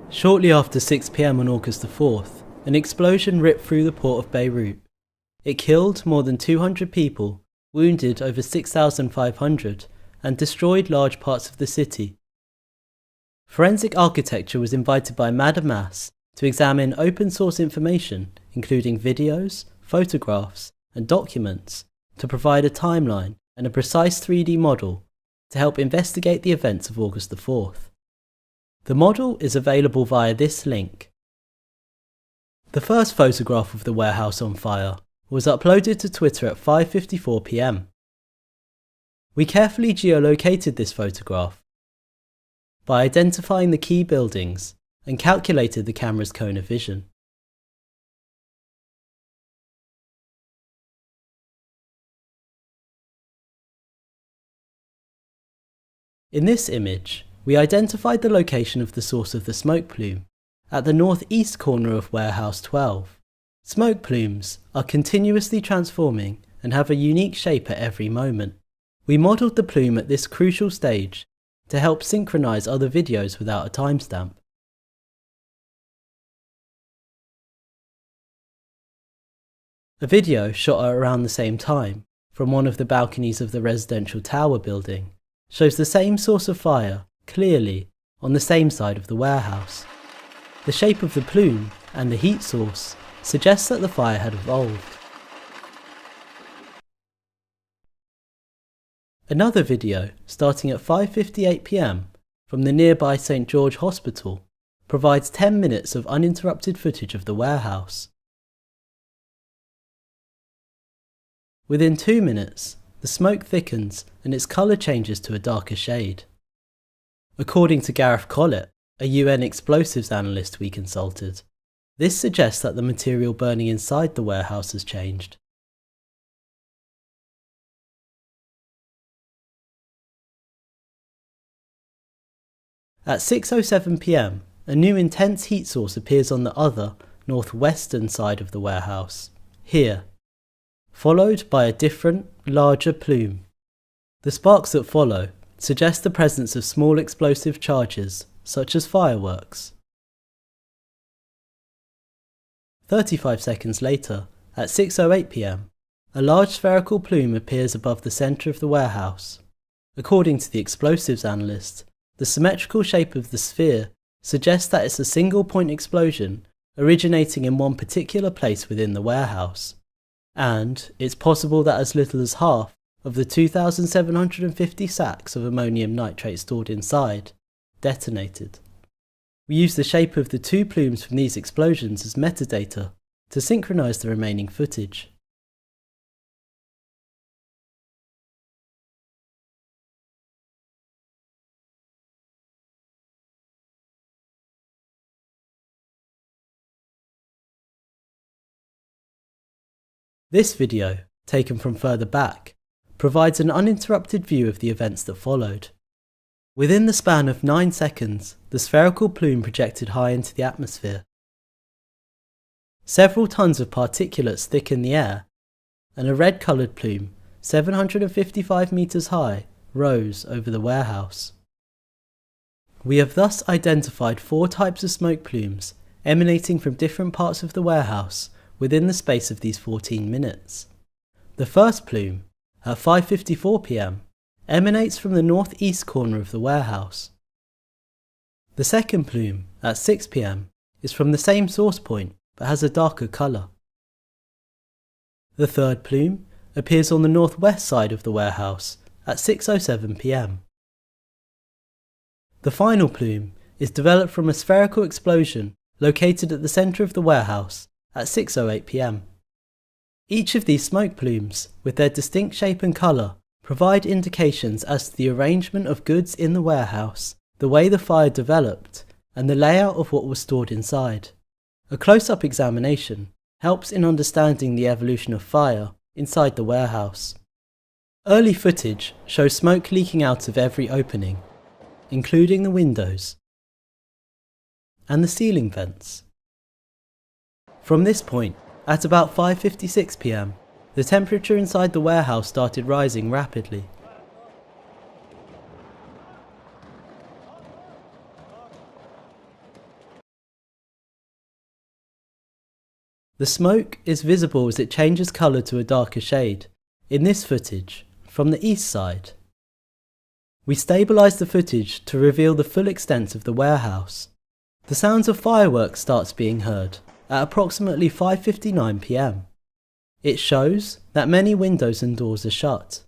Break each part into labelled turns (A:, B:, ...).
A: Shortly after 6 p.m. on August the 4th, an explosion ripped through the port of Beyrouth. It killed more than 200 people, wounded over 6,500, and destroyed large parts of the city. Forensic architecture was invited by Mada Masr to examine open source information, including videos, photographs, and documents, to provide a timeline and a precise 3D model to help investigate the events of August the 4th. The model is available via this link. The first photograph of the warehouse on fire was uploaded to Twitter at 5:54 p.m. We carefully geolocated this photograph by identifying the key buildings and calculated the camera's cone of vision. In this image, we identified the location of the source of the smoke plume at the northeast corner of Warehouse 12. Smoke plumes are continuously transforming and have a unique shape at every moment. We modelled the plume at this crucial stage to help synchronise other videos without a timestamp. A video shot at around the same time from one of the balconies of the residential tower building shows the same source of fire clearly on the same side of the warehouse. The shape of the plume and the heat source suggests that the fire had evolved. Another video, starting at 5:58 p.m. from the nearby St. George Hospital, provides 10 minutes of uninterrupted footage of the warehouse. Within 2 minutes, the smoke thickens and its colour changes to a darker shade. According to Gareth Collett, a UN explosives analyst we consulted, this suggests that the material burning inside the warehouse has changed. At 6:07 p.m, a new intense heat source appears on the other, northwestern side of the warehouse, here, followed by a different, larger plume. The sparks that follow suggest the presence of small explosive charges, such as fireworks. 35 seconds later, at 6:08 p.m, a large spherical plume appears above the centre of the warehouse. According to the explosives analyst, the symmetrical shape of the sphere suggests that it's a single point explosion originating in one particular place within the warehouse, and it's possible that as little as half of the 2,750 sacks of ammonium nitrate stored inside detonated. We use the shape of the two plumes from these explosions as metadata to synchronise the remaining footage. This video, taken from further back, provides an uninterrupted view of the events that followed. Within the span of 9 seconds, the spherical plume projected high into the atmosphere. Several tons of particulates thicken the air, and a red-coloured plume, 755 metres high, rose over the warehouse. We have thus identified 4 types of smoke plumes emanating from different parts of the warehouse within the space of these 14 minutes. The first plume, at 5:54 p.m, emanates from the northeast corner of the warehouse. The second plume, at 6 p.m, is from the same source point but has a darker colour. The third plume appears on the northwest side of the warehouse at 6:07 p.m. The final plume is developed from a spherical explosion located at the centre of the warehouse at 6:08 p.m. Each of these smoke plumes, with their distinct shape and colour, provide indications as to the arrangement of goods in the warehouse, the way the fire developed, and the layout of what was stored inside. A close-up examination helps in understanding the evolution of fire inside the warehouse. Early footage shows smoke leaking out of every opening, including the windows and the ceiling vents. From this point, at about 5:56 p.m, the temperature inside the warehouse started rising rapidly. The smoke is visible as it changes colour to a darker shade, in this footage, from the east side. We stabilise the footage to reveal the full extent of the warehouse. The sounds of fireworks starts being heard at approximately 5:59 p.m. It shows that many windows and doors are shut.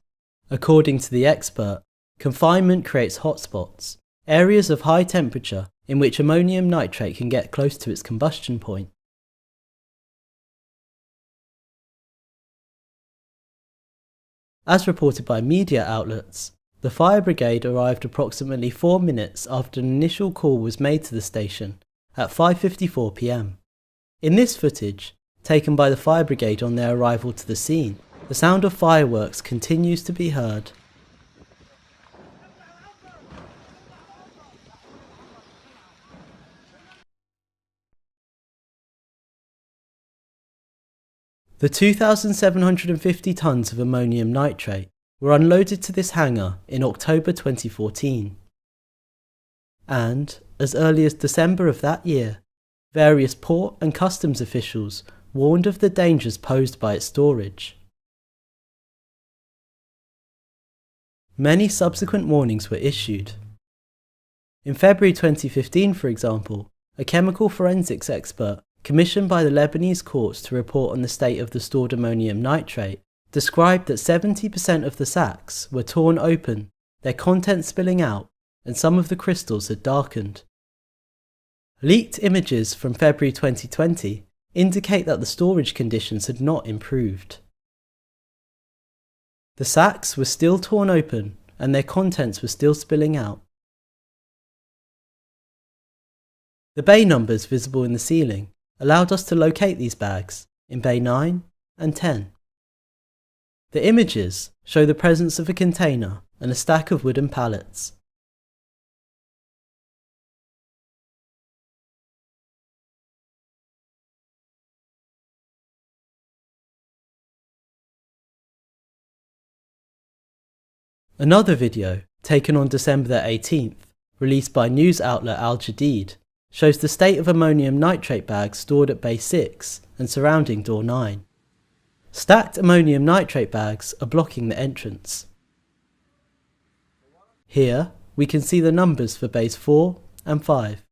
A: According to the expert, confinement creates hotspots, areas of high temperature in which ammonium nitrate can get close to its combustion point. As reported by media outlets, the fire brigade arrived approximately 4 minutes after an initial call was made to the station at 5:54 p.m. In this footage, taken by the fire brigade on their arrival to the scene, the sound of fireworks continues to be heard. The 2,750 tonnes of ammonium nitrate were unloaded to this hangar in October 2014. And, as early as December of that year, various port and customs officials warned of the dangers posed by its storage. Many subsequent warnings were issued. In February 2015, for example, a chemical forensics expert commissioned by the Lebanese courts to report on the state of the stored ammonium nitrate described that 70% of the sacks were torn open, their contents spilling out, and some of the crystals had darkened. Leaked images from February 2020 indicate that the storage conditions had not improved. The sacks were still torn open and their contents were still spilling out. The bay numbers visible in the ceiling allowed us to locate these bags in bay 9 and 10. The images show the presence of a container and a stack of wooden pallets. Another video, taken on December the 18th, released by news outlet Al Jadid, shows the state of ammonium nitrate bags stored at bay 6 and surrounding door 9. Stacked ammonium nitrate bags are blocking the entrance. Here we can see the numbers for bays 4 and 5.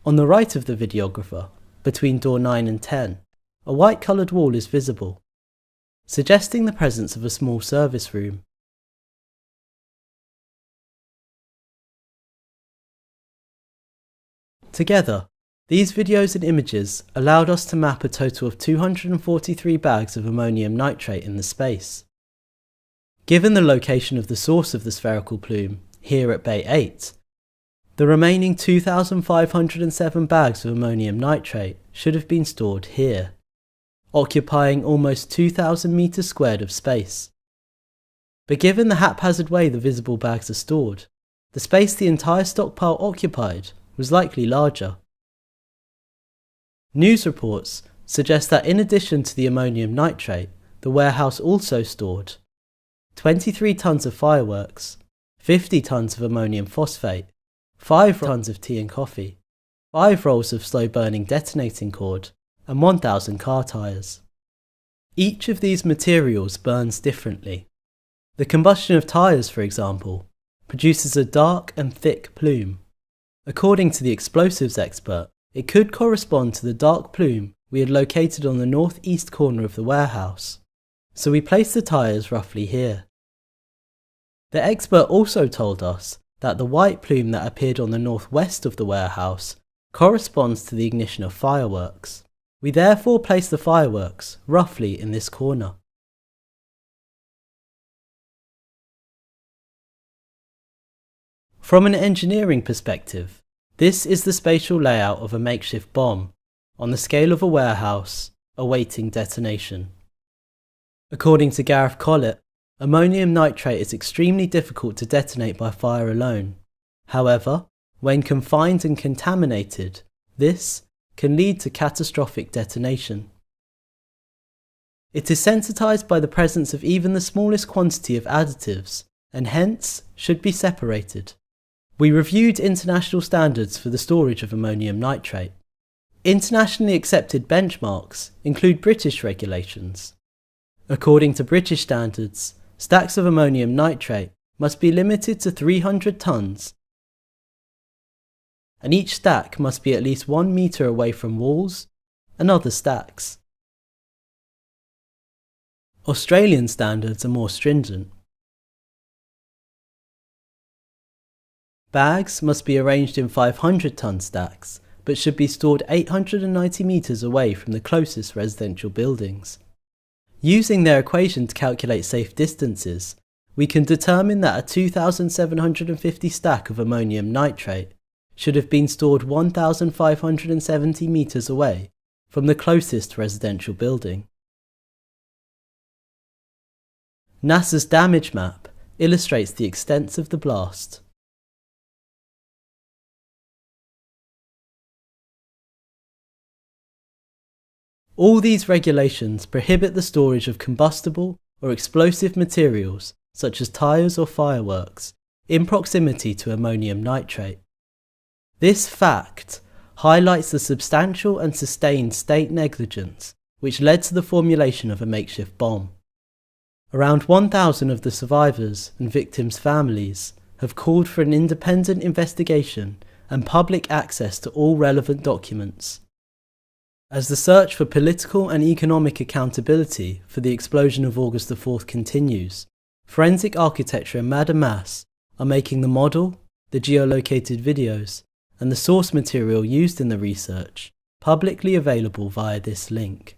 A: On the right of the videographer, between door 9 and 10, a white coloured wall is visible, suggesting the presence of a small service room. Together, these videos and images allowed us to map a total of 243 bags of ammonium nitrate in the space. Given the location of the source of the spherical plume, here at bay 8, the remaining 2,507 bags of ammonium nitrate should have been stored here, occupying almost 2,000 metres squared of space. But given the haphazard way the visible bags are stored, the space the entire stockpile occupied was likely larger. News reports suggest that in addition to the ammonium nitrate, the warehouse also stored 23 tonnes of fireworks, 50 tonnes of ammonium phosphate, 5 tonnes of tea and coffee, 5 rolls of slow-burning detonating cord, and 1,000 car tyres. Each of these materials burns differently. The combustion of tyres, for example, produces a dark and thick plume. According to the explosives expert, it could correspond to the dark plume we had located on the northeast corner of the warehouse, so we placed the tyres roughly here. The expert also told us that the white plume that appeared on the northwest of the warehouse corresponds to the ignition of fireworks. We therefore placed the fireworks roughly in this corner. From an engineering perspective, this is the spatial layout of a makeshift bomb, on the scale of a warehouse, awaiting detonation. According to Gareth Collett, ammonium nitrate is extremely difficult to detonate by fire alone. However, when confined and contaminated, this can lead to catastrophic detonation. It is sensitized by the presence of even the smallest quantity of additives, and hence should be separated. We reviewed international standards for the storage of ammonium nitrate. Internationally accepted benchmarks include British regulations. According to British standards, stacks of ammonium nitrate must be limited to 300 tonnes, and each stack must be at least 1 metre away from walls and other stacks. Australian standards are more stringent. Bags must be arranged in 500-tonne stacks, but should be stored 890 metres away from the closest residential buildings. Using their equation to calculate safe distances, we can determine that a 2,750 stack of ammonium nitrate should have been stored 1,570 metres away from the closest residential building. NASA's damage map illustrates the extent of the blast. All these regulations prohibit the storage of combustible or explosive materials such as tyres or fireworks in proximity to ammonium nitrate. This fact highlights the substantial and sustained state negligence which led to the formulation of a makeshift bomb. Around 1,000 of the survivors and victims' families have called for an independent investigation and public access to all relevant documents. As the search for political and economic accountability for the explosion of August 4th continues, forensic architecture and Mada Masr are making the model, the geolocated videos, and the source material used in the research publicly available via this link.